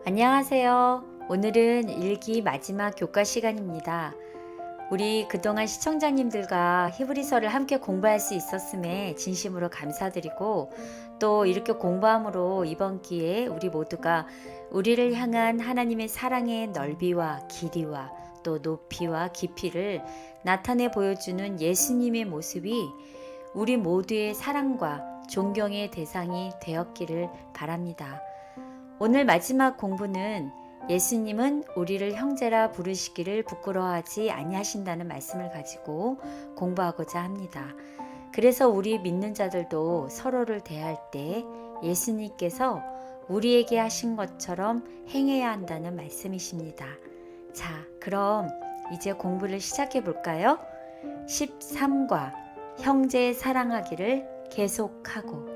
안녕하세요. 오늘은 일기 마지막 교과 시간입니다. 우리 그동안 시청자님들과 히브리서를 함께 공부할 수 있었음에 진심으로 감사드리고, 또 이렇게 공부함으로 이번 기회에 우리 모두가 우리를 향한 하나님의 사랑의 넓이와 길이와 또 높이와 깊이를 나타내 보여주는 예수님의 모습이 우리 모두의 사랑과 존경의 대상이 되었기를 바랍니다. 오늘 마지막 공부는 예수님은 우리를 형제라 부르시기를 부끄러워하지 아니하신다는 말씀을 가지고 공부하고자 합니다. 그래서 우리 믿는 자들도 서로를 대할 때 예수님께서 우리에게 하신 것처럼 행해야 한다는 말씀이십니다. 자, 그럼 이제 공부를 시작해 볼까요? 13과 형제 사랑하기를 계속하고.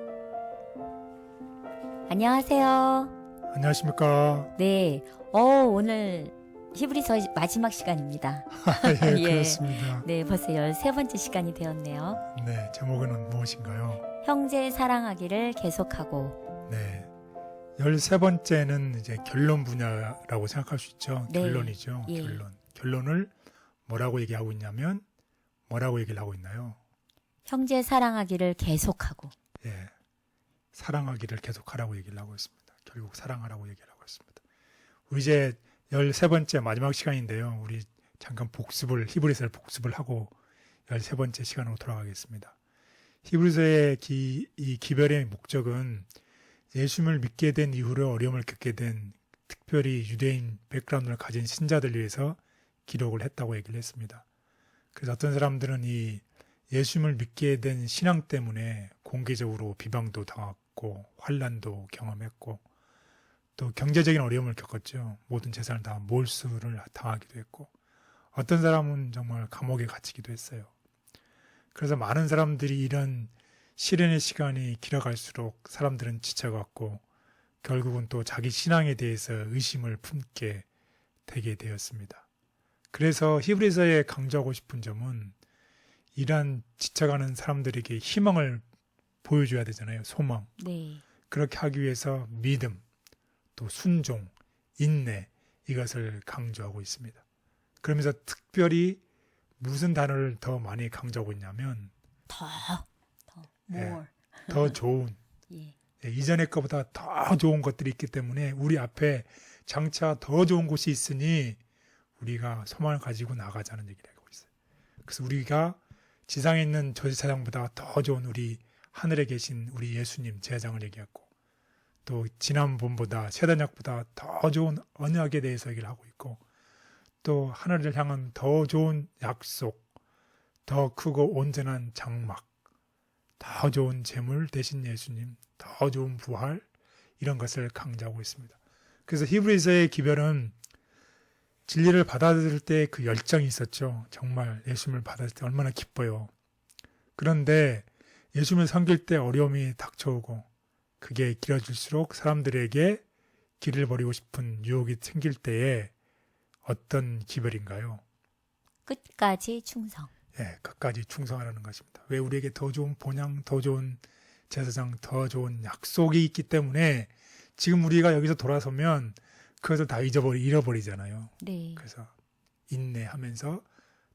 안녕하세요. 안녕하십니까. 네, 오늘 히브리서 마지막 시간입니다. 예, 예. 그렇습니다. 네, 벌써 13번째 시간이 되었네요. 네, 제목은 무엇인가요? 형제 사랑하기를 계속하고. 네, 13번째는 이제 결론 분야라고 생각할 수 있죠. 네. 결론이죠. 예. 결론을 뭐라고 얘기하고 있냐면 뭐라고 얘기를 하고 있나요? 형제 사랑하기를 계속하고. 예, 사랑하기를 계속하라고 얘기를 하고 있습니다. 결국 사랑하라고 얘기를 하고 있습니다. 우리 이제 13번째 마지막 시간인데요. 우리 잠깐 히브리서를 복습을 하고 13번째 시간으로 돌아가겠습니다. 히브리서의 이 기별의 목적은 예수님을 믿게 된 이후로 어려움을 겪게 된 특별히 유대인 백그라운드를 가진 신자들 위해서 기록을 했다고 얘기를 했습니다. 그래서 어떤 사람들은 이 예수님을 믿게 된 신앙 때문에 공개적으로 비방도 당했고 환난도 경험했고 또 경제적인 어려움을 겪었죠. 모든 재산을 다 몰수를 당하기도 했고 어떤 사람은 정말 감옥에 갇히기도 했어요. 그래서 많은 사람들이 이런 시련의 시간이 길어갈수록 사람들은 지쳐갔고 결국은 또 자기 신앙에 대해서 의심을 품게 되게 되었습니다. 그래서 히브리서에 강조하고 싶은 점은 이러한 지쳐가는 사람들에게 희망을 보여줘야 되잖아요. 소망. 네. 그렇게 하기 위해서 믿음, 또 순종, 인내 이것을 강조하고 있습니다. 그러면서 특별히 무슨 단어를 더 많이 강조하고 있냐면 더, 예, more. 더 좋은, 예. 이전의 것보다 더 좋은 것들이 있기 때문에 우리 앞에 장차 더 좋은 곳이 있으니 우리가 소망을 가지고 나가자는 얘기를 하고 있어요. 그래서 우리가 지상에 있는 저지사장보다 더 좋은 우리 하늘에 계신 우리 예수님 제사장을 얘기했고 또 지난번보다 세단약보다 더 좋은 언약에 대해서 얘기를 하고 있고 또 하늘을 향한 더 좋은 약속, 더 크고 온전한 장막, 더 좋은 재물 대신 예수님, 더 좋은 부활 이런 것을 강조하고 있습니다. 그래서 히브리서의 기별은 진리를 받아들일 때 그 열정이 있었죠. 정말 예수님을 받아들일 때 얼마나 기뻐요. 그런데 예수님을 섬길 때 어려움이 닥쳐오고 그게 길어질수록 사람들에게 길을 버리고 싶은 유혹이 생길 때에 어떤 기별인가요? 끝까지 충성. 예, 끝까지 충성하라는 것입니다. 왜 우리에게 더 좋은 본향, 더 좋은 제사장, 더 좋은 약속이 있기 때문에 지금 우리가 여기서 돌아서면 그것을 다 잃어버리잖아요. 네. 그래서 인내하면서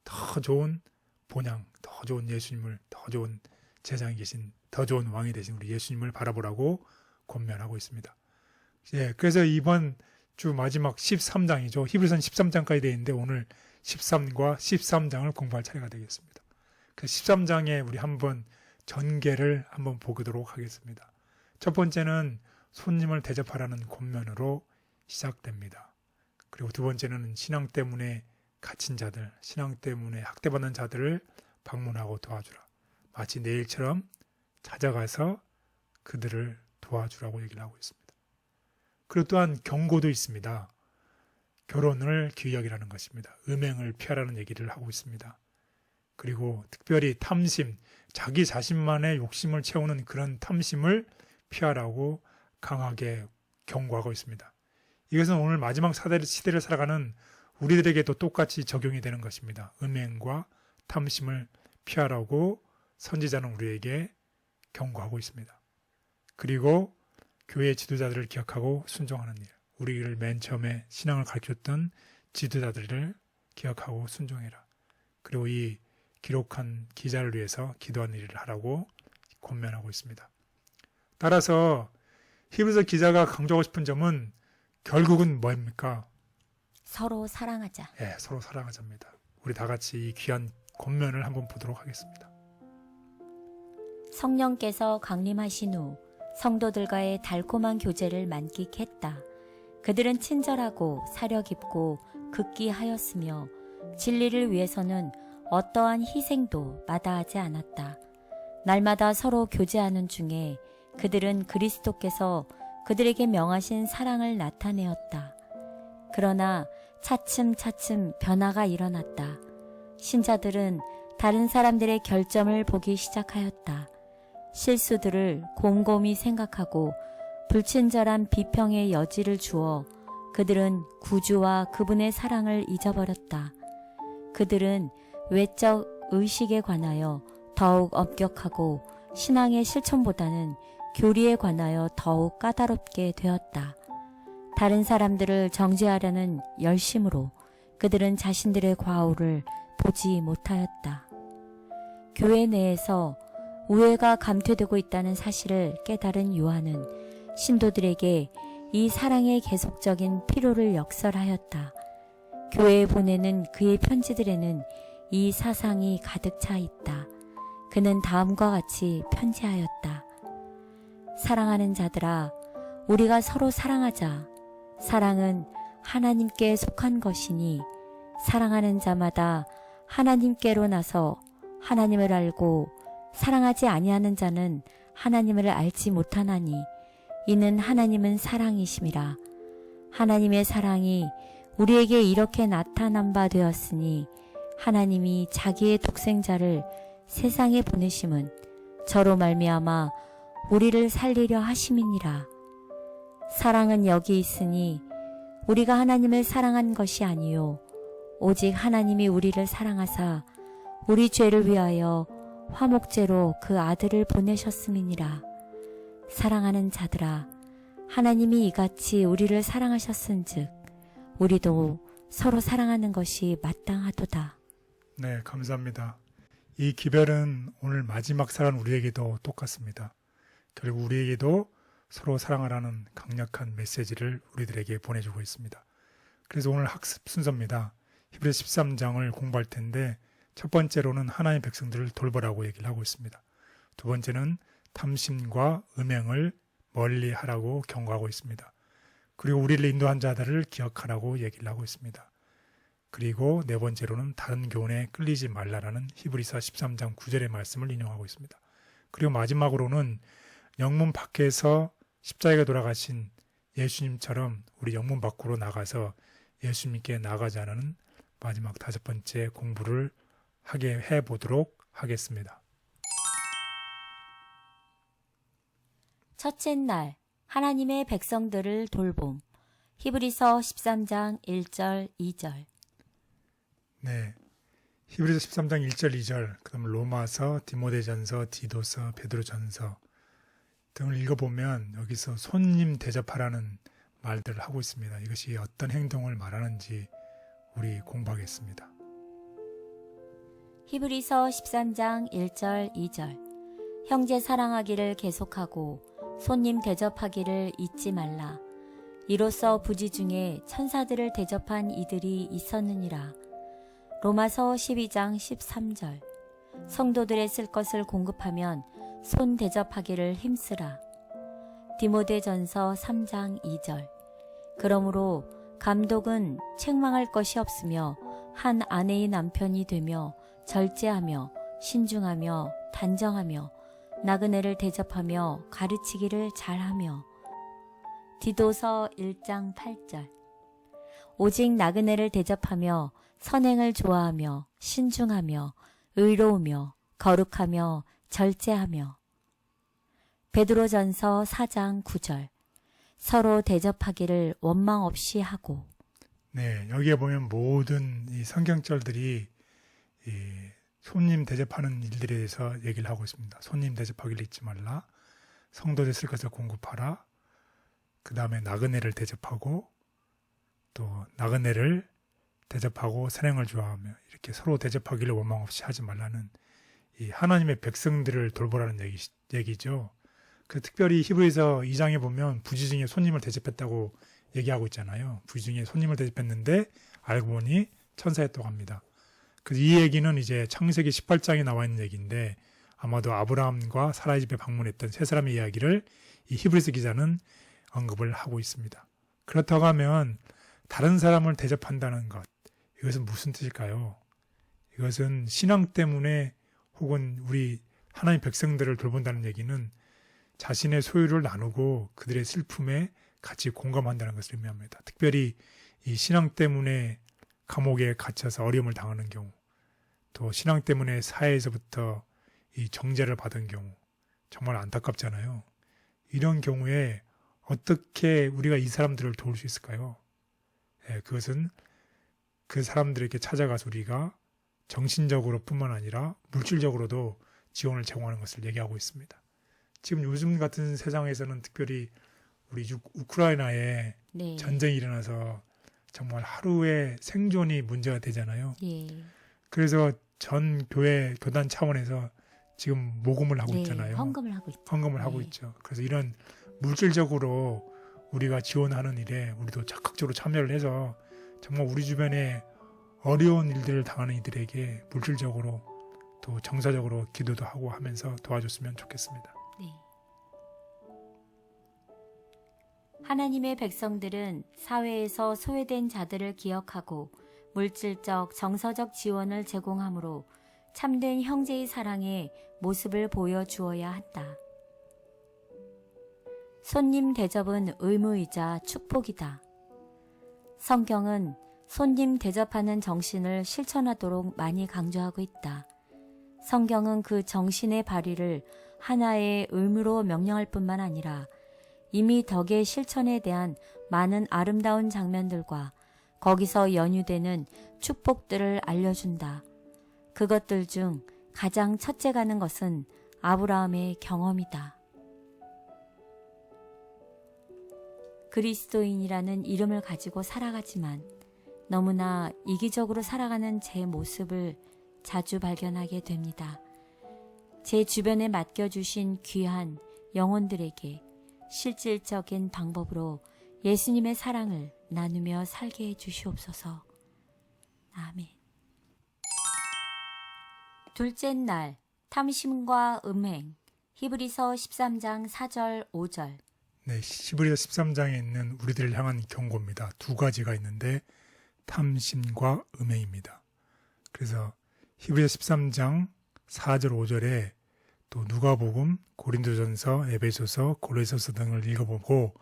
더 좋은 본향, 더 좋은 예수님을, 더 좋은 제사장이 계신, 더 좋은 왕이 되신 우리 예수님을 바라보라고 권면하고 있습니다. 예, 그래서 이번 주 마지막 13장이죠. 히브리서는 13장까지 되어 있는데 오늘 13과 13장을 공부할 차례가 되겠습니다. 그 13장에 우리 한번 전개를 한번 보도록 하겠습니다. 첫 번째는 손님을 대접하라는 권면으로 시작됩니다. 그리고 두 번째는 신앙 때문에 갇힌 자들, 신앙 때문에 학대받는 자들을 방문하고 도와주라. 마치 내일처럼 찾아가서 그들을 도와주라고 얘기를 하고 있습니다. 그리고 또한 경고도 있습니다. 결혼을 귀히 여기라는 것입니다. 음행을 피하라는 얘기를 하고 있습니다. 그리고 특별히 탐심, 자기 자신만의 욕심을 채우는 그런 탐심을 피하라고 강하게 경고하고 있습니다. 이것은 오늘 마지막 시대를 살아가는 우리들에게도 똑같이 적용이 되는 것입니다. 음행과 탐심을 피하라고 선지자는 우리에게 경고하고 있습니다. 그리고 교회 지도자들을 기억하고 순종하는 일. 우리를 맨 처음에 신앙을 가르쳤던 지도자들을 기억하고 순종해라. 그리고 이 기록한 기자를 위해서 기도하는 일을 하라고 권면하고 있습니다. 따라서 히브리서 기자가 강조하고 싶은 점은 결국은 뭐입니까? 서로 사랑하자. 예, 서로 사랑하자입니다. 우리 다 같이 이 귀한 권면을 한번 보도록 하겠습니다. 성령께서 강림하신 후 성도들과의 달콤한 교제를 만끽했다. 그들은 친절하고 사려 깊고 극기하였으며 진리를 위해서는 어떠한 희생도 마다하지 않았다. 날마다 서로 교제하는 중에 그들은 그리스도께서 그들에게 명하신 사랑을 나타내었다. 그러나 차츰차츰 변화가 일어났다. 신자들은 다른 사람들의 결점을 보기 시작하였다. 실수들을 곰곰이 생각하고 불친절한 비평의 여지를 주어 그들은 구주와 그분의 사랑을 잊어버렸다. 그들은 외적 의식에 관하여 더욱 엄격하고 신앙의 실천보다는 교리에 관하여 더욱 까다롭게 되었다. 다른 사람들을 정죄하려는 열심으로 그들은 자신들의 과오를 보지 못하였다. 교회 내에서 우애가 감퇴되고 있다는 사실을 깨달은 요한은 신도들에게 이 사랑의 계속적인 필요를 역설하였다. 교회에 보내는 그의 편지들에는 이 사상이 가득 차 있다. 그는 다음과 같이 편지하였다. 사랑하는 자들아, 우리가 서로 사랑하자. 사랑은 하나님께 속한 것이니 사랑하는 자마다 하나님께로 나서 하나님을 알고 사랑하지 아니하는 자는 하나님을 알지 못하나니 이는 하나님은 사랑이심이라. 하나님의 사랑이 우리에게 이렇게 나타난 바 되었으니 하나님이 자기의 독생자를 세상에 보내심은 저로 말미암아 우리를 살리려 하심이니라. 사랑은 여기 있으니 우리가 하나님을 사랑한 것이 아니요 오직 하나님이 우리를 사랑하사 우리 죄를 위하여 화목제로 그 아들을 보내셨음이니라. 사랑하는 자들아, 하나님이 이같이 우리를 사랑하셨은즉 우리도 서로 사랑하는 것이 마땅하도다. 네, 감사합니다. 이 기별은 오늘 마지막 살아가는 우리에게도 똑같습니다. 결국 우리에게도 서로 사랑하라는 강력한 메시지를 우리들에게 보내주고 있습니다. 그래서 오늘 학습 순서입니다. 히브리서 13장을 공부할 텐데 첫 번째로는 하나님의 백성들을 돌보라고 얘기를 하고 있습니다. 두 번째는 탐심과 음행을 멀리하라고 경고하고 있습니다. 그리고 우리를 인도한 자들을 기억하라고 얘기를 하고 있습니다. 그리고 네 번째로는 다른 교훈에 끌리지 말라라는 히브리서 13장 9절의 말씀을 인용하고 있습니다. 그리고 마지막으로는 영문 밖에서 십자가에 돌아가신 예수님처럼 우리 영문 밖으로 나가서 예수님께 나가자는 마지막 다섯 번째 공부를 하게 해보도록 하겠습니다. 첫째 날 하나님의 백성들을 돌봄. 히브리서 13장 1절 2절. 네, 히브리서 13장 1절 2절, 그다음 로마서, 디모데전서, 디도서, 베드로전서 등을 읽어보면 여기서 손님 대접하라는 말들을 하고 있습니다. 이것이 어떤 행동을 말하는지 우리 공부하겠습니다. 히브리서 13장 1절 2절. 형제 사랑하기를 계속하고 손님 대접하기를 잊지 말라. 이로써 부지 중에 천사들을 대접한 이들이 있었느니라. 로마서 12장 13절. 성도들의 쓸 것을 공급하면 손 대접하기를 힘쓰라. 디모데전서 3장 2절. 그러므로 감독은 책망할 것이 없으며 한 아내의 남편이 되며 절제하며 신중하며 단정하며 나그네를 대접하며 가르치기를 잘하며. 디도서 1장 8절. 오직 나그네를 대접하며 선행을 좋아하며 신중하며 의로우며 거룩하며 절제하며. 베드로전서 4장 9절. 서로 대접하기를 원망 없이 하고. 네, 여기에 보면 모든 이 성경절들이 이 손님 대접하는 일들에 대해서 얘기를 하고 있습니다. 손님 대접하기를 잊지 말라. 성도들 쓸 것을 공급하라. 그 다음에 나그네를 대접하고 또 나그네를 대접하고 선행을 좋아하며 이렇게 서로 대접하기를 원망 없이 하지 말라는 이 하나님의 백성들을 돌보라는 얘기죠. 그 특별히 히브리서 2장에 보면 부지 중에 손님을 대접했다고 얘기하고 있잖아요. 부지 중에 손님을 대접했는데 알고 보니 천사였다고 합니다. 그래서 이 얘기는 이제 창세기 18장에 나와 있는 얘기인데 아마도 아브라함과 사라의 집에 방문했던 세 사람의 이야기를 이 히브리서 기자는 언급을 하고 있습니다. 그렇다고 하면 다른 사람을 대접한다는 것, 이것은 무슨 뜻일까요? 이것은 신앙 때문에 혹은 우리 하나님 백성들을 돌본다는 얘기는 자신의 소유를 나누고 그들의 슬픔에 같이 공감한다는 것을 의미합니다. 특별히 이 신앙 때문에 감옥에 갇혀서 어려움을 당하는 경우, 또 신앙 때문에 사회에서부터 이 정죄를 받은 경우, 정말 안타깝잖아요. 이런 경우에 어떻게 우리가 이 사람들을 도울 수 있을까요? 그것은 그 사람들에게 찾아가서 우리가 정신적으로 뿐만 아니라 물질적으로도 지원을 제공하는 것을 얘기하고 있습니다. 지금 요즘 같은 세상에서는 특별히 우리 우크라이나에 네. 전쟁이 일어나서 정말 하루의 생존이 문제가 되잖아요. 예. 그래서 전 교회 교단 차원에서 지금 모금을 하고 네, 있잖아요. 헌금을 하고 있죠. 헌금을 하고 있죠. 그래서 이런 물질적으로 우리가 지원하는 일에 우리도 적극적으로 참여를 해서 정말 우리 주변에 어려운 일들을 당하는 이들에게 물질적으로 또 정서적으로 기도도 하고 하면서 도와줬으면 좋겠습니다. 네. 하나님의 백성들은 사회에서 소외된 자들을 기억하고 물질적, 정서적 지원을 제공함으로 참된 형제의 사랑의 모습을 보여주어야 한다. 손님 대접은 의무이자 축복이다. 성경은 손님 대접하는 정신을 실천하도록 많이 강조하고 있다. 성경은 그 정신의 발휘를 하나의 의무로 명령할 뿐만 아니라 이미 덕의 실천에 대한 많은 아름다운 장면들과 거기서 연유되는 축복들을 알려준다. 그것들 중 가장 첫째 가는 것은 아브라함의 경험이다. 그리스도인이라는 이름을 가지고 살아가지만 너무나 이기적으로 살아가는 제 모습을 자주 발견하게 됩니다. 제 주변에 맡겨주신 귀한 영혼들에게 실질적인 방법으로 예수님의 사랑을 나누며 살게 해주시옵소서. 아멘. 둘째 날, 탐심과 음행, 히브리서 13장 4절 5절. 네, 히브리서 13장에 있는 우리들을 향한 경고입니다. 두 가지가 있는데 탐심과 음행입니다. 그래서 히브리서 13장 4절 5절에 또 누가복음, 고린도전서, 에베소서, 고린도서 등을 읽어보고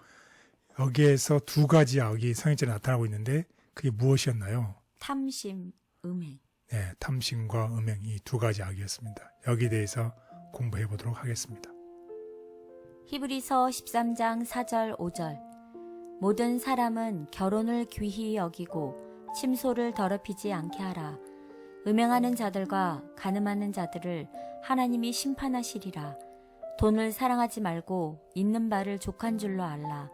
여기에서 두 가지 악이 성경에 나타나고 있는데 그게 무엇이었나요? 탐심, 음행. 네, 탐심과 음행 이 두 가지 악이었습니다. 여기에 대해서 공부해 보도록 하겠습니다. 히브리서 13장 4절 5절. 모든 사람은 결혼을 귀히 여기고 침소를 더럽히지 않게 하라. 음행하는 자들과 간음하는 자들을 하나님이 심판하시리라. 돈을 사랑하지 말고 있는 바를 족한 줄로 알라.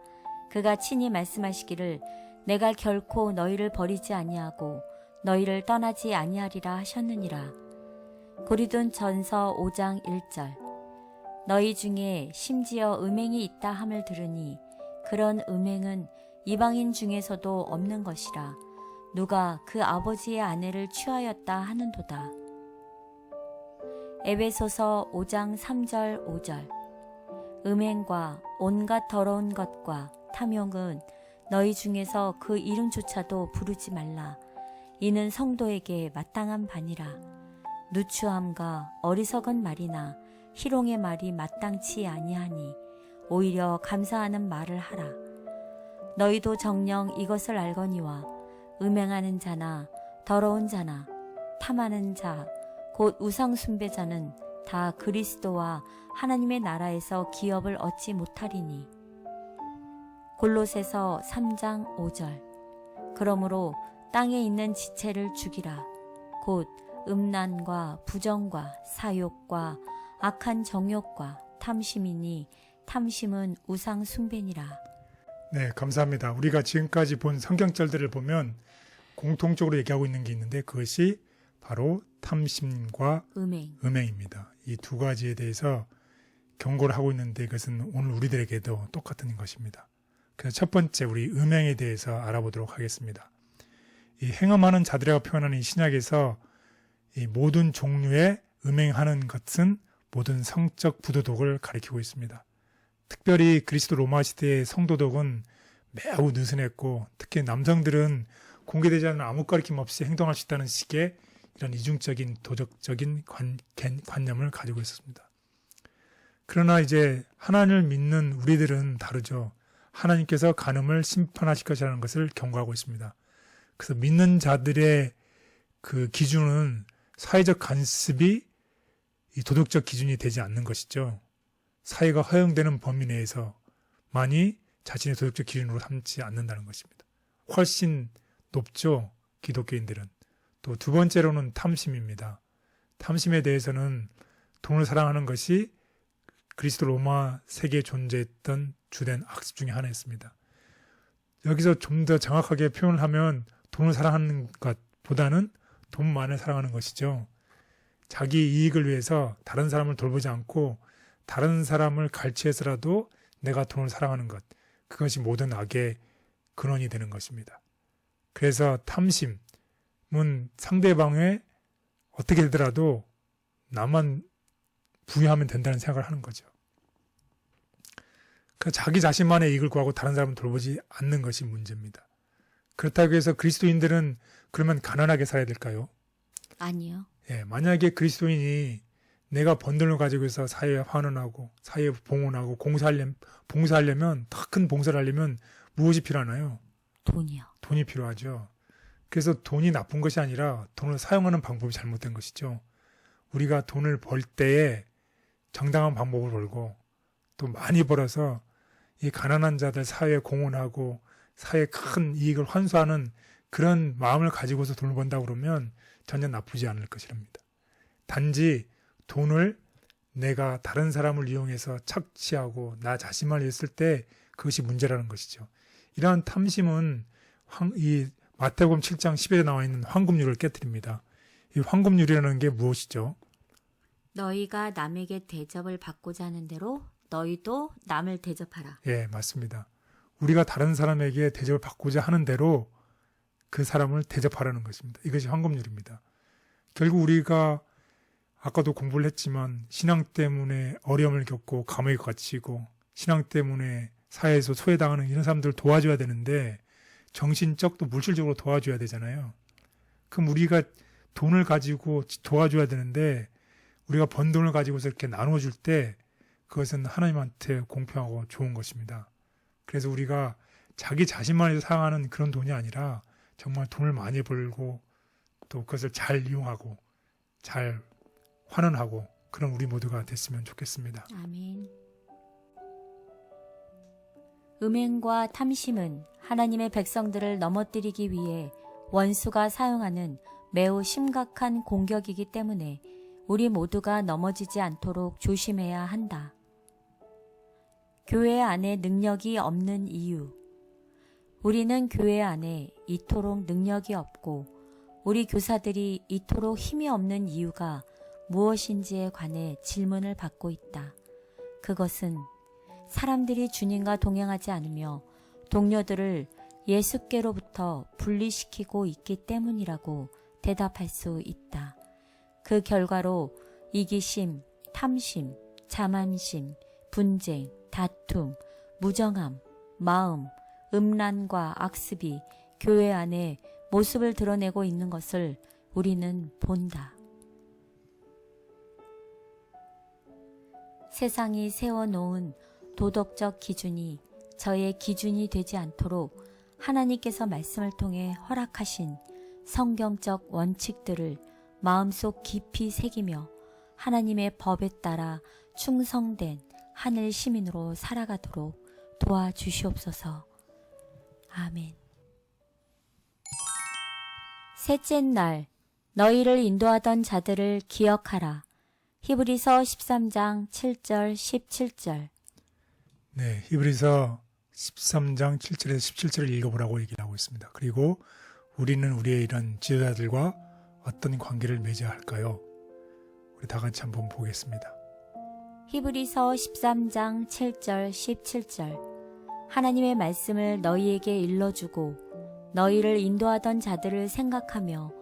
그가 친히 말씀하시기를 내가 결코 너희를 버리지 아니하고 너희를 떠나지 아니하리라 하셨느니라. 고린도전서 5장 1절. 너희 중에 심지어 음행이 있다 함을 들으니 그런 음행은 이방인 중에서도 없는 것이라. 누가 그 아버지의 아내를 취하였다 하는도다. 에베소서 5장 3절 5절. 음행과 온갖 더러운 것과 탐욕은 너희 중에서 그 이름조차도 부르지 말라. 이는 성도에게 마땅한 바니라. 누추함과 어리석은 말이나 희롱의 말이 마땅치 아니하니 오히려 감사하는 말을 하라. 너희도 정녕 이것을 알거니와 음행하는 자나 더러운 자나 탐하는 자 곧 우상 숭배자는 다 그리스도와 하나님의 나라에서 기업을 얻지 못하리니. 골로새서 3장 5절. 그러므로 땅에 있는 지체를 죽이라. 곧 음란과 부정과 사욕과 악한 정욕과 탐심이니 탐심은 우상 숭배니라. 네, 감사합니다. 우리가 지금까지 본 성경절들을 보면 공통적으로 얘기하고 있는 게 있는데 그것이 바로 탐심과 음행입니다. 이 두 가지에 대해서 경고를 하고 있는데 그것은 오늘 우리들에게도 똑같은 것입니다. 그래서 첫 번째 우리 음행에 대해서 알아보도록 하겠습니다. 이 행음하는 자들이라고 표현하는 이 신약에서 이 모든 종류의 음행하는 것은 모든 성적 부도덕을 가리키고 있습니다. 특별히 그리스도 로마 시대의 성도덕은 매우 느슨했고 특히 남성들은 공개되지 않은 아무 가르침 없이 행동할 수 있다는 식의 이런 이중적인 도덕적인 관념을 가지고 있었습니다. 그러나 이제 하나님을 믿는 우리들은 다르죠. 하나님께서 간음을 심판하실 것이라는 것을 경고하고 있습니다. 그래서 믿는 자들의 그 기준은 사회적 간섭이 이 도덕적 기준이 되지 않는 것이죠. 사회가 허용되는 범위 내에서만이 자신의 도덕적 기준으로 삼지 않는다는 것입니다. 훨씬 높죠, 기독교인들은. 또 두 번째로는 탐심입니다. 탐심에 대해서는 돈을 사랑하는 것이 그리스도 로마 세계에 존재했던 주된 학습 중에 하나였습니다. 여기서 좀 더 정확하게 표현을 하면 돈을 사랑하는 것보다는 돈만을 사랑하는 것이죠. 자기 이익을 위해서 다른 사람을 돌보지 않고 다른 사람을 갈취해서라도 내가 돈을 사랑하는 것, 그것이 모든 악의 근원이 되는 것입니다. 그래서 탐심은 상대방의 어떻게 되더라도 나만 부여하면 된다는 생각을 하는 거죠. 자기 자신만의 이익을 구하고 다른 사람을 돌보지 않는 것이 문제입니다. 그렇다고 해서 그리스도인들은 그러면 가난하게 살아야 될까요? 아니요. 예, 만약에 그리스도인이 내가 번 돈을 가지고 있어 사회에 환원하고 사회에 봉헌하고 봉사하려면 더 큰 봉사를 하려면 무엇이 필요하나요? 돈이요. 돈이 필요하죠. 그래서 돈이 나쁜 것이 아니라 돈을 사용하는 방법이 잘못된 것이죠. 우리가 돈을 벌 때에 정당한 방법을 벌고 또 많이 벌어서 이 가난한 자들 사회에 공헌하고 사회에 큰 이익을 환수하는 그런 마음을 가지고서 돈을 번다고 그러면 전혀 나쁘지 않을 것이랍니다. 단지 돈을 내가 다른 사람을 이용해서 착취하고 나 자신만 했을 때 그것이 문제라는 것이죠. 이러한 탐심은 이 마태복음 7장 10절에 나와 있는 황금률을 깨뜨립니다. 이 황금률이라는 게 무엇이죠? 너희가 남에게 대접을 받고자 하는 대로 너희도 남을 대접하라. 예, 맞습니다. 우리가 다른 사람에게 대접을 받고자 하는 대로 그 사람을 대접하라는 것입니다. 이것이 황금률입니다. 결국 우리가 아까도 공부를 했지만 신앙 때문에 어려움을 겪고 감옥에 갇히고 신앙 때문에 사회에서 소외당하는 이런 사람들을 도와줘야 되는데 정신적 또 물질적으로 도와줘야 되잖아요. 그럼 우리가 돈을 가지고 도와줘야 되는데 우리가 번 돈을 가지고서 이렇게 나눠줄 때 그것은 하나님한테 공평하고 좋은 것입니다. 그래서 우리가 자기 자신만을 사용하는 그런 돈이 아니라 정말 돈을 많이 벌고 또 그것을 잘 이용하고 잘 환원하고 그런 우리 모두가 됐으면 좋겠습니다. 아멘. 음행과 탐심은 하나님의 백성들을 넘어뜨리기 위해 원수가 사용하는 매우 심각한 공격이기 때문에 우리 모두가 넘어지지 않도록 조심해야 한다. 교회 안에 능력이 없는 이유. 우리는 교회 안에 이토록 능력이 없고 우리 교사들이 이토록 힘이 없는 이유가 무엇인지에 관해 질문을 받고 있다. 그것은 사람들이 주님과 동행하지 않으며 동료들을 예수께로부터 분리시키고 있기 때문이라고 대답할 수 있다. 그 결과로 이기심, 탐심, 자만심, 분쟁, 다툼, 무정함, 마음, 음란과 악습이 교회 안에 모습을 드러내고 있는 것을 우리는 본다. 세상이 세워놓은 도덕적 기준이 저의 기준이 되지 않도록 하나님께서 말씀을 통해 허락하신 성경적 원칙들을 마음속 깊이 새기며 하나님의 법에 따라 충성된 하늘 시민으로 살아가도록 도와주시옵소서. 아멘. 셋째 날 너희를 인도하던 자들을 기억하라. 히브리서 13장 7절 17절. 네, 히브리서 13장 7절에서 17절을 읽어보라고 얘기를 하고 있습니다. 그리고 우리는 우리의 이런 지도자들과 어떤 관계를 맺어야 할까요? 우리 다 같이 한번 보겠습니다. 히브리서 13장 7절 17절 하나님의 말씀을 너희에게 일러주고 너희를 인도하던 자들을 생각하며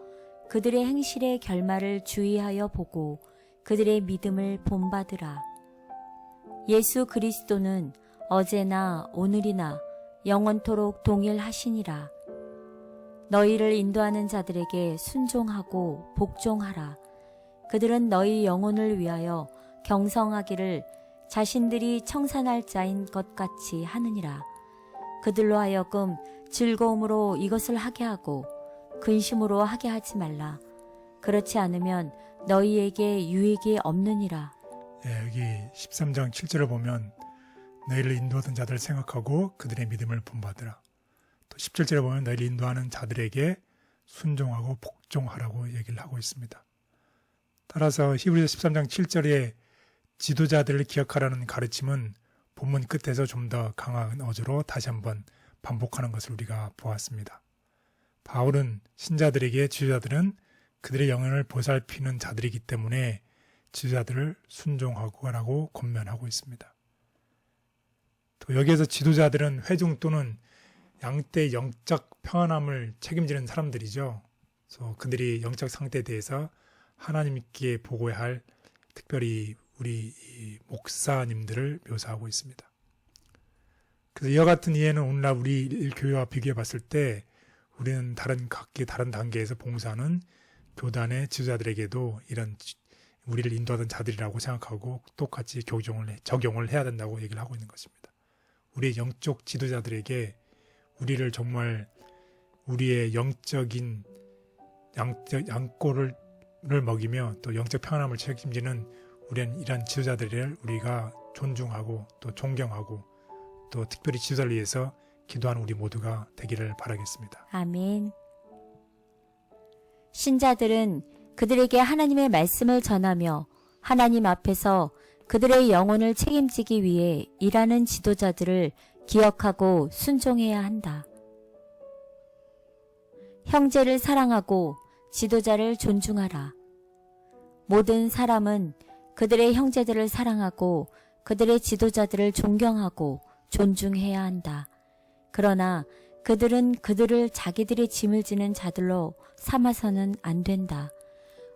그들의 행실의 결말을 주의하여 보고 그들의 믿음을 본받으라. 예수 그리스도는 어제나 오늘이나 영원토록 동일하시니라. 너희를 인도하는 자들에게 순종하고 복종하라. 그들은 너희 영혼을 위하여 경성하기를 자신들이 청산할 자인 것 같이 하느니라. 그들로 하여금 즐거움으로 이것을 하게 하고 근심으로 하게 하지 말라. 그렇지 않으면 너희에게 유익이 없느니라. 여기 13장 7절을 보면 너희를 인도하던 자들을 생각하고 그들의 믿음을 본받으라. 또 17절에 보면 너희를 인도하는 자들에게 순종하고 복종하라고 얘기를 하고 있습니다. 따라서 히브리서 13장 7절에 지도자들을 기억하라는 가르침은 본문 끝에서 좀 더 강한 어조로 다시 한번 반복하는 것을 우리가 보았습니다. 바울은 신자들에게 지도자들은 그들의 영혼을 보살피는 자들이기 때문에 지도자들을 순종하고 하라고 권면하고 있습니다. 또 여기에서 지도자들은 회중 또는 양떼의 영적 평안함을 책임지는 사람들이죠. 그래서 그들이 영적 상태에 대해서 하나님께 보고해야 할 특별히 우리 목사님들을 묘사하고 있습니다. 그래서 이와 같은 이해는 오늘날 우리 교회와 비교해 봤을 때 우리는 각기 다른 단계에서 봉사하는 교단의 지도자들에게도 이런 우리를 인도하던 자들이라고 생각하고 똑같이 적용을 해야 된다고 얘기를 하고 있는 것입니다. 우리의 영적 지도자들에게 우리를 정말 우리의 영적인 양꼬를 먹이며 또 영적 평안함을 책임지는 우리는 이런 지도자들을 우리가 존중하고 또 존경하고 또 특별히 지도자를 위해서 기도하는 우리 모두가 되기를 바라겠습니다. 아멘. 신자들은 그들에게 하나님의 말씀을 전하며 하나님 앞에서 그들의 영혼을 책임지기 위해 일하는 지도자들을 기억하고 순종해야 한다. 형제를 사랑하고 지도자를 존중하라. 모든 사람은 그들의 형제들을 사랑하고 그들의 지도자들을 존경하고 존중해야 한다. 그러나 그들은 그들을 자기들의 짐을 지는 자들로 삼아서는 안 된다.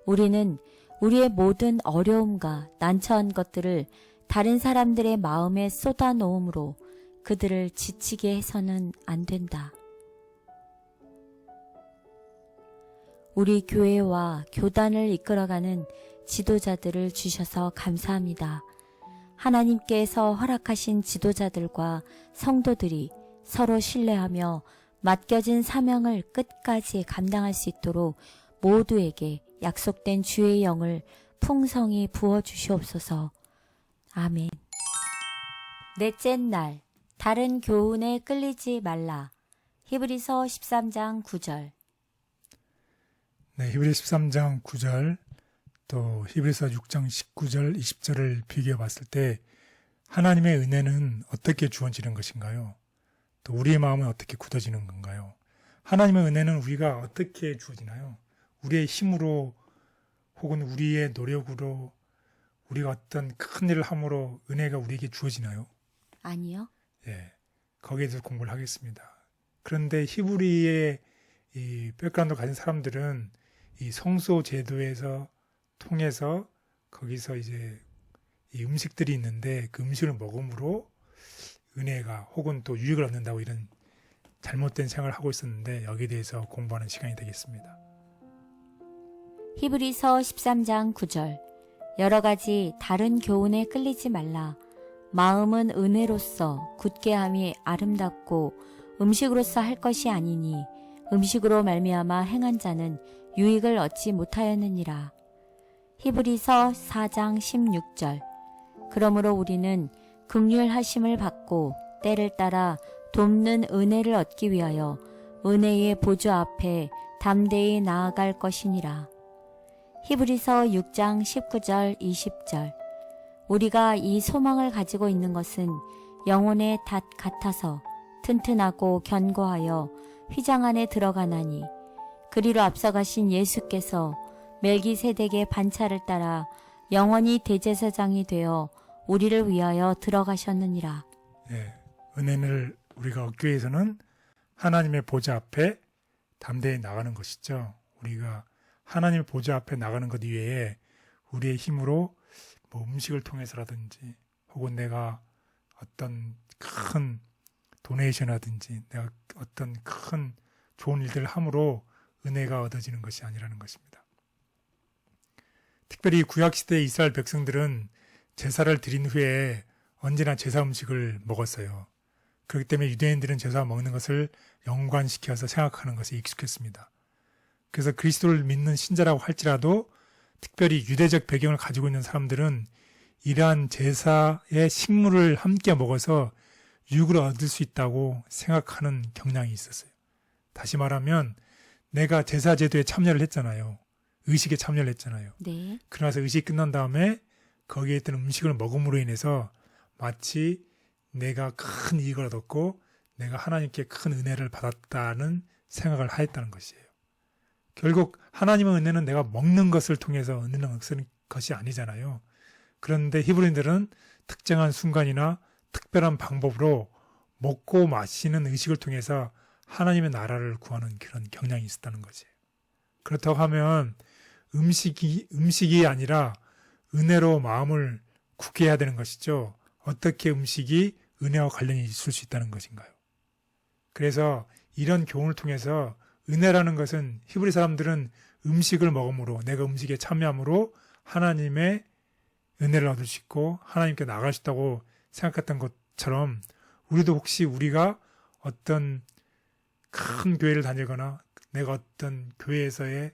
우리는 우리의 모든 어려움과 난처한 것들을 다른 사람들의 마음에 쏟아놓음으로 그들을 지치게 해서는 안 된다. 우리 교회와 교단을 이끌어가는 지도자들을 주셔서 감사합니다. 하나님께서 허락하신 지도자들과 성도들이 서로 신뢰하며 맡겨진 사명을 끝까지 감당할 수 있도록 모두에게 약속된 주의 영을 풍성히 부어주시옵소서. 아멘. 넷째 날, 다른 교훈에 끌리지 말라. 히브리서 13장 9절. 네, 히브리서 13장 9절 또 히브리서 6장 19절 20절을 비교해 봤을 때 하나님의 은혜는 어떻게 주어지는 것인가요? 또 우리의 마음은 어떻게 굳어지는 건가요? 하나님의 은혜는 우리가 어떻게 주어지나요? 우리의 힘으로 혹은 우리의 노력으로 우리가 어떤 큰 일을 함으로 은혜가 우리에게 주어지나요? 아니요. 거기에 대해서 공부를 하겠습니다. 그런데 히브리의 이 백그라운드 가진 사람들은 이 성소 제도에서 통해서 거기서 이제 이 음식들이 있는데 그 음식을 먹음으로 은혜가 혹은 또 유익을 얻는다고 이런 잘못된 생각을 하고 있었는데 여기에 대해서 공부하는 시간이 되겠습니다. 히브리서 13장 9절. 여러 가지 다른 교훈에 끌리지 말라. 마음은 은혜로서 굳게함이 아름답고 음식으로서 할 것이 아니니 음식으로 말미암아 행한 자는 유익을 얻지 못하였느니라. 히브리서 4장 16절. 그러므로 우리는 긍휼하심을 받고 때를 따라 돕는 은혜를 얻기 위하여 은혜의 보좌 앞에 담대히 나아갈 것이니라. 히브리서 6장 19절 20절. 우리가 이 소망을 가지고 있는 것은 영혼의 닷 같아서 튼튼하고 견고하여 휘장 안에 들어가나니 그리로 앞서가신 예수께서 멜기세덱의 반차를 따라 영원히 대제사장이 되어 우리를 위하여 들어가셨느니라. 예, 은혜를 우리가 얻기 위해서는 하나님의 보좌 앞에 담대히 나가는 것이죠. 우리가 하나님의 보좌 앞에 나가는 것 이외에 우리의 힘으로 뭐 음식을 통해서라든지 혹은 내가 어떤 큰 도네이션이라든지 내가 어떤 큰 좋은 일들을 함으로 은혜가 얻어지는 것이 아니라는 것입니다. 특별히 구약시대의 이스라엘 백성들은 제사를 드린 후에 언제나 제사 음식을 먹었어요. 그렇기 때문에 유대인들은 제사 먹는 것을 연관시켜서 생각하는 것에 익숙했습니다. 그래서 그리스도를 믿는 신자라고 할지라도 특별히 유대적 배경을 가지고 있는 사람들은 이러한 제사의 식물을 함께 먹어서 유익을 얻을 수 있다고 생각하는 경향이 있었어요. 다시 말하면 내가 제사 제도에 참여를 했잖아요. 의식에 참여를 했잖아요. 네. 그러나서 의식이 끝난 다음에 거기에 있던 음식을 먹음으로 인해서 마치 내가 큰 이익을 얻었고 내가 하나님께 큰 은혜를 받았다는 생각을 하였다는 것이에요. 결국 하나님의 은혜는 내가 먹는 것을 통해서 은혜를 얻는 것이 아니잖아요. 그런데 히브리인들은 특정한 순간이나 특별한 방법으로 먹고 마시는 의식을 통해서 하나님의 나라를 구하는 그런 경향이 있었다는 거지. 그렇다고 하면 음식이 아니라 은혜로 마음을 굳게 해야 되는 것이죠. 어떻게 음식이 은혜와 관련이 있을 수 있다는 것인가요? 그래서 이런 교훈을 통해서 은혜라는 것은 히브리 사람들은 음식을 먹음으로 내가 음식에 참여함으로 하나님의 은혜를 얻을 수 있고 하나님께 나갈 수 있다고 생각했던 것처럼 우리도 혹시 우리가 어떤 큰 교회를 다니거나 내가 어떤 교회에서의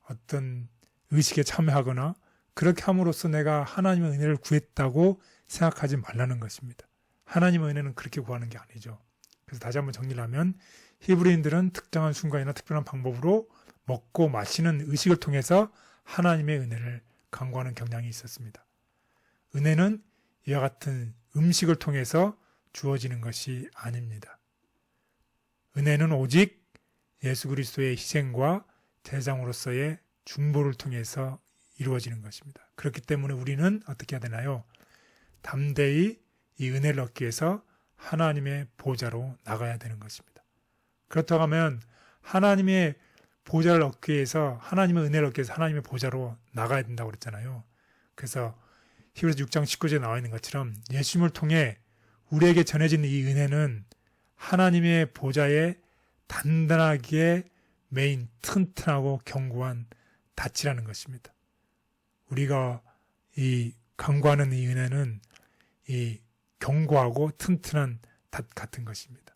어떤 의식에 참여하거나 그렇게 함으로써 내가 하나님의 은혜를 구했다고 생각하지 말라는 것입니다. 하나님의 은혜는 그렇게 구하는 게 아니죠. 그래서 다시 한번 정리를 하면 히브리인들은 특정한 순간이나 특별한 방법으로 먹고 마시는 의식을 통해서 하나님의 은혜를 간구하는 경향이 있었습니다. 은혜는 이와 같은 음식을 통해서 주어지는 것이 아닙니다. 은혜는 오직 예수 그리스도의 희생과 대장으로서의 중보를 통해서 이루어지는 것입니다. 그렇기 때문에 우리는 어떻게 해야 되나요? 담대히 이 은혜를 얻기 위해서 하나님의 보좌로 나가야 되는 것입니다. 그렇다고 하면 하나님의 보좌를 얻기 위해서 하나님의 은혜를 얻기 위해서 하나님의 보좌로 나가야 된다고 그랬잖아요. 그래서 히브리서 6장 19절에 나와 있는 것처럼 예수님을 통해 우리에게 전해진 이 은혜는 하나님의 보좌에 단단하게 메인 튼튼하고 견고한 닻이라는 것입니다. 우리가 이 간구하는 이 은혜는 이 견고하고 튼튼한 닷 같은 것입니다.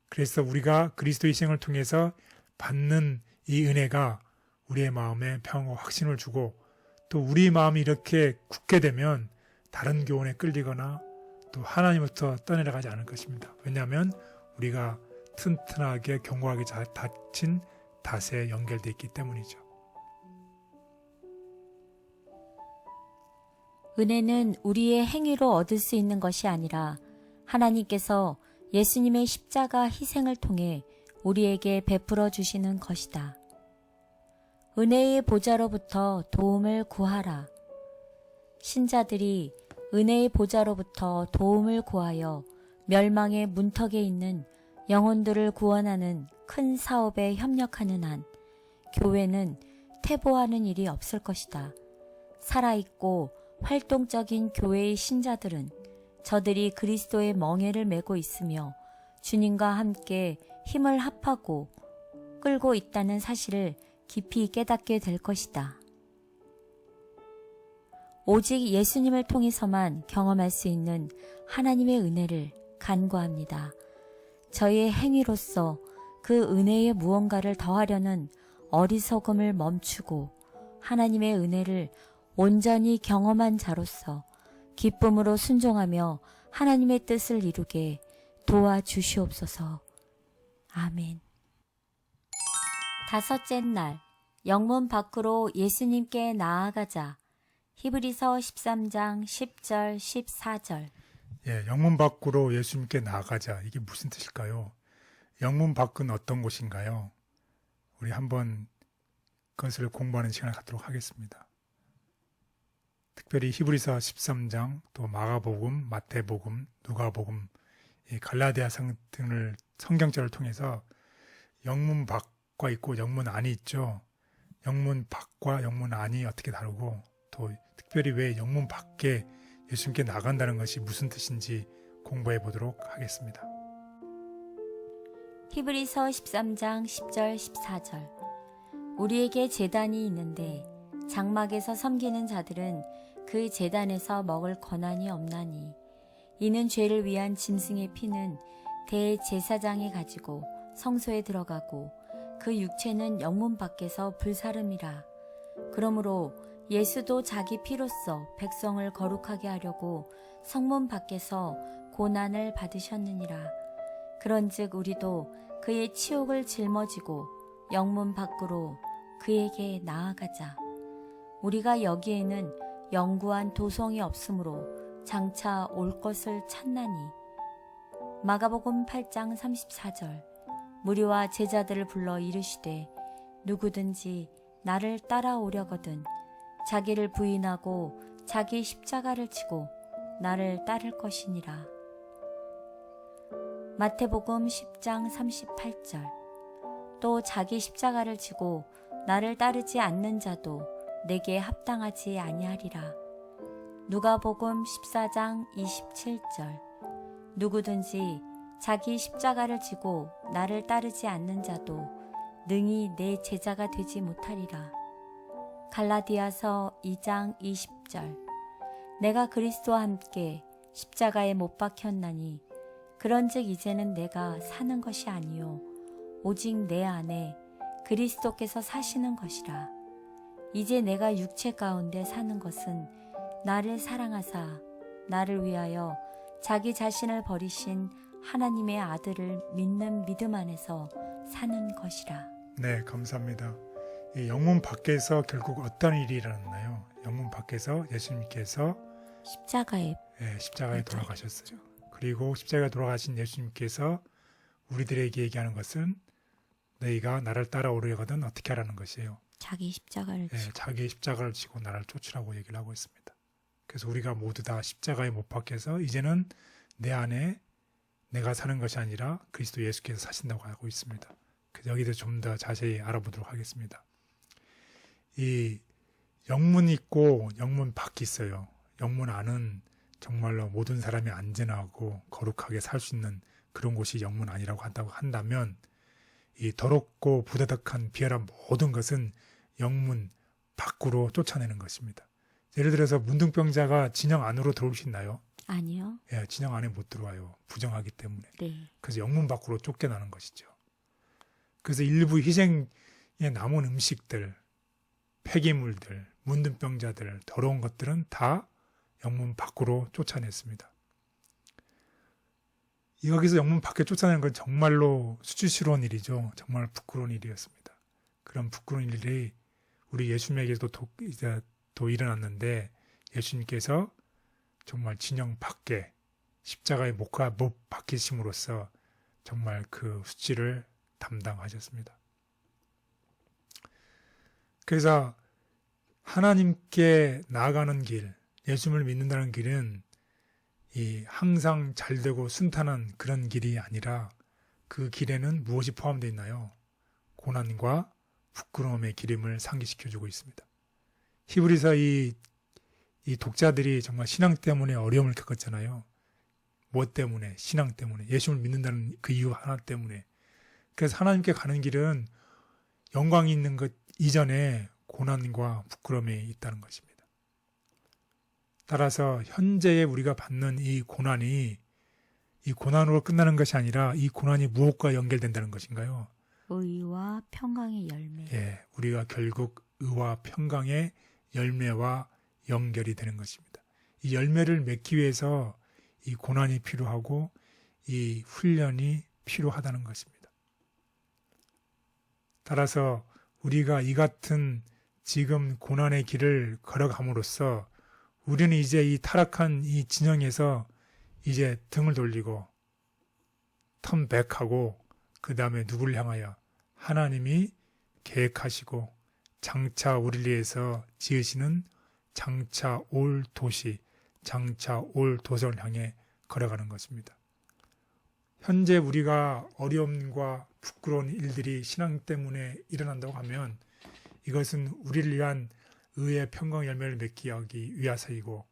그래서 우리가 그리스도의 희생을 통해서 받는 이 은혜가 우리의 마음에 평안과 확신을 주고 또 우리 마음이 이렇게 굳게 되면 다른 교훈에 끌리거나 또 하나님부터 떠내려가지 않을 것입니다. 왜냐하면 우리가 튼튼하게 견고하게 닫힌 닷에 연결되어 있기 때문이죠. 은혜는 우리의 행위로 얻을 수 있는 것이 아니라 하나님께서 예수님의 십자가 희생을 통해 우리에게 베풀어 주시는 것이다. 은혜의 보좌로부터 도움을 구하라. 신자들이 은혜의 보좌로부터 도움을 구하여 멸망의 문턱에 있는 영혼들을 구원하는 큰 사업에 협력하는 한 교회는 퇴보하는 일이 없을 것이다. 살아있고 활동적인 교회의 신자들은 저들이 그리스도의 멍에를 메고 있으며 주님과 함께 힘을 합하고 끌고 있다는 사실을 깊이 깨닫게 될 것이다. 오직 예수님을 통해서만 경험할 수 있는 하나님의 은혜를 간구합니다. 저희의 행위로서 그 은혜에 무언가를 더하려는 어리석음을 멈추고 하나님의 은혜를 온전히 경험한 자로서 기쁨으로 순종하며 하나님의 뜻을 이루게 도와주시옵소서. 아멘. 다섯째 날, 영문 밖으로 예수님께 나아가자. 히브리서 13장 10절 14절. 예, 영문 밖으로 예수님께 나아가자. 이게 무슨 뜻일까요? 영문 밖은 어떤 곳인가요? 우리 한번 그것을 공부하는 시간을 갖도록 하겠습니다. 특별히 히브리서 13장, 또 마가복음, 마태복음, 누가복음, 이 갈라디아서 등을 성경절을 통해서 영문 밖과 있고 영문 안이 있죠. 영문 밖과 영문 안이 어떻게 다르고 또 특별히 왜 영문 밖에 예수님께 나간다는 것이 무슨 뜻인지 공부해 보도록 하겠습니다. 히브리서 13장 10절 14절. 우리에게 제단이 있는데 장막에서 섬기는 자들은 그 제단에서 먹을 권한이 없나니 이는 죄를 위한 짐승의 피는 대제사장이 가지고 성소에 들어가고 그 육체는 영문 밖에서 불사름이라. 그러므로 예수도 자기 피로써 백성을 거룩하게 하려고 성문 밖에서 고난을 받으셨느니라. 그런즉 우리도 그의 치욕을 짊어지고 영문 밖으로 그에게 나아가자. 우리가 여기에는 영구한 도성이 없으므로 장차 올 것을 찾나니. 마가복음 8장 34절. 무리와 제자들을 불러 이르시되 누구든지 나를 따라오려거든 자기를 부인하고 자기 십자가를 지고 나를 따를 것이니라. 마태복음 10장 38절. 또 자기 십자가를 지고 나를 따르지 않는 자도 내게 합당하지 아니하리라. 누가복음 14장 27절. 누구든지 자기 십자가를 지고 나를 따르지 않는 자도 능히 내 제자가 되지 못하리라. 갈라디아서 2장 20절. 내가 그리스도와 함께 십자가에 못 박혔나니 그런즉 이제는 내가 사는 것이 아니요 오직 내 안에 그리스도께서 사시는 것이라. 이제 내가 육체 가운데 사는 것은 나를 사랑하사 나를 위하여 자기 자신을 버리신 하나님의 아들을 믿는 믿음 안에서 사는 것이라. 네, 감사합니다. 이 영문 밖에서 결국 어떤 일이 일어났나요? 영문 밖에서 예수님께서 십자가에 돌아가셨어요. 그리고 십자가에 돌아가신 예수님께서 우리들에게 얘기하는 것은 너희가 나를 따라오려거든 어떻게 하라는 것이에요. 자기 십자가를 지고 자기 십자가를 지고 나를 쫓으라고 얘기를 하고 있습니다. 그래서 우리가 모두 다 십자가에 못 박혀서 이제는 내 안에 내가 사는 것이 아니라 그리스도 예수께서 사신다고 하고 있습니다. 여기도 좀 더 자세히 알아보도록 하겠습니다. 이 영문 있고 영문 밖이 있어요. 영문 안은 정말로 모든 사람이 안전하고 거룩하게 살 수 있는 그런 곳이 영문 안이라고 한다면 이 더럽고 부다덕한 비열한 모든 것은 영문 밖으로 쫓아내는 것입니다. 예를 들어서 문둥병자가 진영 안으로 들어올 수 있나요? 아니요. 예, 진영 안에 못 들어와요. 부정하기 때문에. 네. 그래서 영문 밖으로 쫓겨나는 것이죠. 그래서 일부 희생에 남은 음식들, 폐기물들, 문둥병자들, 더러운 것들은 다 영문 밖으로 쫓아냈습니다. 여기서 영문 밖에 쫓아내는 건 정말로 수치스러운 일이죠. 정말 부끄러운 일이었습니다. 그런 부끄러운 일이 우리 예수님에게도 또 일어났는데 예수님께서 정말 진영 밖에 십자가에 못 박히심으로써 정말 그 수치를 담당하셨습니다. 그래서 하나님께 나아가는 길, 예수님을 믿는다는 길은 이 항상 잘되고 순탄한 그런 길이 아니라 그 길에는 무엇이 포함되어 있나요? 고난과 부끄러움의 기름을 상기시켜주고 있습니다. 히브리서 이 독자들이 정말 신앙 때문에 어려움을 겪었잖아요. 무엇 때문에? 신앙 때문에. 예수님을 믿는다는 그 이유 하나 때문에. 그래서 하나님께 가는 길은 영광이 있는 것 이전에 고난과 부끄러움이 있다는 것입니다. 따라서 현재에 우리가 받는 이 고난이 이 고난으로 끝나는 것이 아니라 이 고난이 무엇과 연결된다는 것인가요? 의와 평강의 열매. 예, 우리가 결국 의와 평강의 열매와 연결이 되는 것입니다. 이 열매를 맺기 위해서 이 고난이 필요하고 이 훈련이 필요하다는 것입니다. 따라서 우리가 이 같은 지금 고난의 길을 걸어감으로써 우리는 이제 이 타락한 이 진영에서 이제 등을 돌리고 턴백하고 그 다음에 누구를 향하여 하나님이 계획하시고 장차 우리를 위해서 지으시는 장차 올 도시, 장차 올 도성을 향해 걸어가는 것입니다. 현재 우리가 어려움과 부끄러운 일들이 신앙 때문에 일어난다고 하면 이것은 우리를 위한 의의 평강 열매를 맺기 위해서이고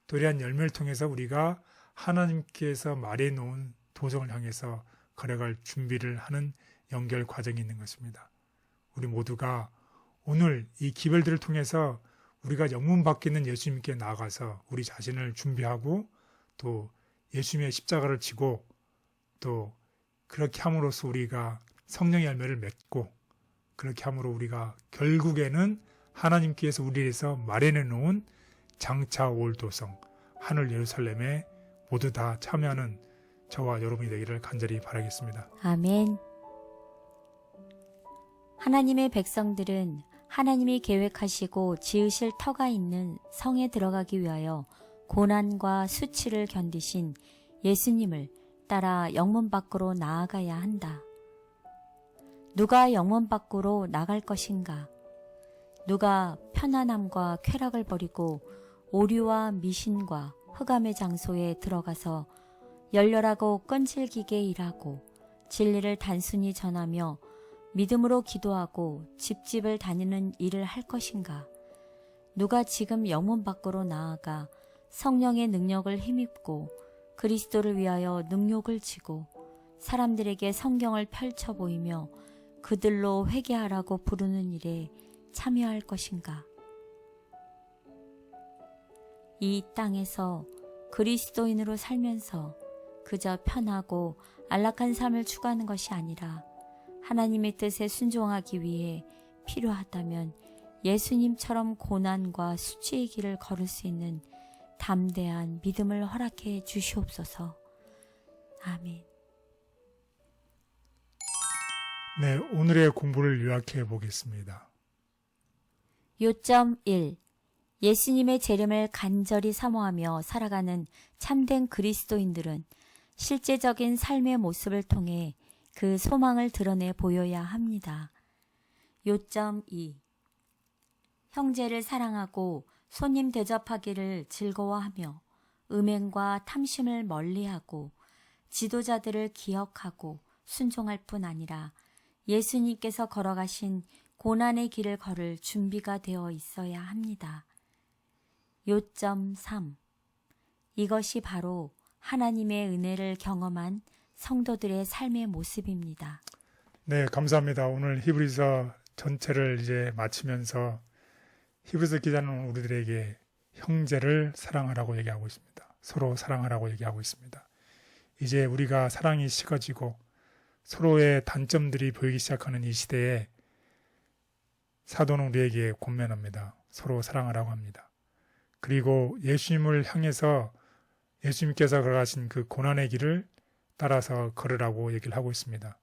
또 이러한 열매를 통해서 우리가 하나님께서 말해 놓은 도성을 향해서 걸어갈 준비를 하는 연결 과정이 있는 것입니다. 우리 모두가 오늘 이 기별들을 통해서 우리가 영문 밖에 있는 예수님께 나아가서 우리 자신을 준비하고 또 예수님의 십자가를 지고 또 그렇게 함으로써 우리가 성령의 열매를 맺고 그렇게 함으로 우리가 결국에는 하나님께서 우리에서 마련해 놓은 장차 올 도성 하늘 예루살렘에 모두 다 참여하는 저와 여러분이 되기를 간절히 바라겠습니다. 아멘. 하나님의 백성들은 하나님이 계획하시고 지으실 터가 있는 성에 들어가기 위하여 고난과 수치를 견디신 예수님을 따라 영문 밖으로 나아가야 한다. 누가 영문 밖으로 나갈 것인가? 누가 편안함과 쾌락을 버리고 오류와 미신과 흑암의 장소에 들어가서 열렬하고 끈질기게 일하고 진리를 단순히 전하며 믿음으로 기도하고 집집을 다니는 일을 할 것인가? 누가 지금 영문 밖으로 나아가 성령의 능력을 힘입고 그리스도를 위하여 능욕을 지고 사람들에게 성경을 펼쳐 보이며 그들로 회개하라고 부르는 일에 참여할 것인가? 이 땅에서 그리스도인으로 살면서 그저 편하고 안락한 삶을 추구하는 것이 아니라 하나님의 뜻에 순종하기 위해 필요하다면 예수님처럼 고난과 수치의 길을 걸을 수 있는 담대한 믿음을 허락해 주시옵소서. 아멘. 네, 오늘의 공부를 요약해 보겠습니다. 요점 1. 예수님의 재림을 간절히 사모하며 살아가는 참된 그리스도인들은 실제적인 삶의 모습을 통해 그 소망을 드러내 보여야 합니다. 요점 2. 형제를 사랑하고 손님 대접하기를 즐거워하며 음행과 탐심을 멀리하고 지도자들을 기억하고 순종할 뿐 아니라 예수님께서 걸어가신 고난의 길을 걸을 준비가 되어 있어야 합니다. 요점 3. 이것이 바로 하나님의 은혜를 경험한 성도들의 삶의 모습입니다. 네, 감사합니다. 오늘 히브리서 전체를 이제 마치면서 히브리서 기자는 우리들에게 형제를 사랑하라고 얘기하고 있습니다. 서로 사랑하라고 얘기하고 있습니다. 이제 우리가 사랑이 식어지고 서로의 단점들이 보이기 시작하는 이 시대에 사도는 우리에게 권면합니다. 서로 사랑하라고 합니다. 그리고 예수님을 향해서 예수님께서 걸어가신 그 고난의 길을 따라서 걸으라고 얘기를 하고 있습니다.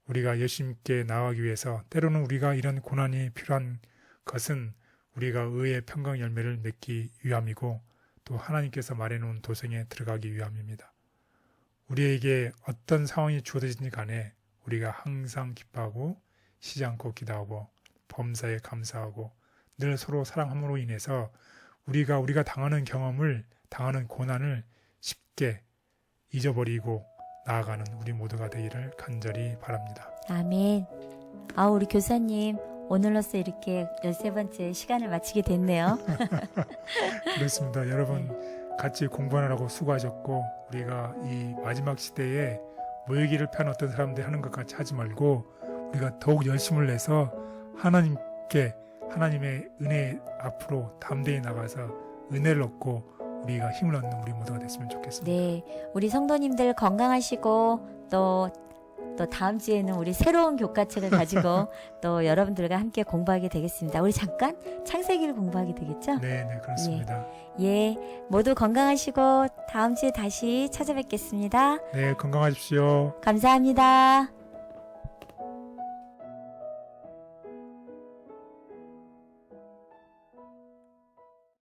우리가 예수님께 나아가기 위해서 때로는 우리가 이런 고난이 필요한 것은 우리가 의의 평강 열매를 맺기 위함이고 또 하나님께서 말해놓은 도성에 들어가기 위함입니다. 우리에게 어떤 상황이 주어지든지 간에 우리가 항상 기뻐하고 쉬지 않고 기도하고 범사에 감사하고 늘 서로 사랑함으로 인해서 우리가 당하는 경험을 당하는 고난을 쉽게 잊어버리고 나아가는 우리 모두가 되기를 간절히 바랍니다. 아멘. 우리 교사님 오늘로써 이렇게 13번째 시간을 마치게 됐네요. 그렇습니다. 여러분 같이 공부하느라고 수고하셨고 우리가 이 마지막 시대에 모이기를 편 어떤 사람들이 하는 것 같이 하지 말고 우리가 더욱 열심을 내서 하나님의 은혜 앞으로 담대히 나가서 은혜를 얻고 우리가 힘을 얻는 우리 모두가 됐으면 좋겠습니다. 네, 우리 성도님들 건강하시고 또 다음 주에는 우리 새로운 교과책을 가지고 또 여러분들과 함께 공부하게 되겠습니다. 우리 잠깐 창세기를 공부하게 되겠죠? 네, 그렇습니다. 예, 모두 건강하시고 다음 주에 다시 찾아뵙겠습니다. 네, 건강하십시오. 감사합니다.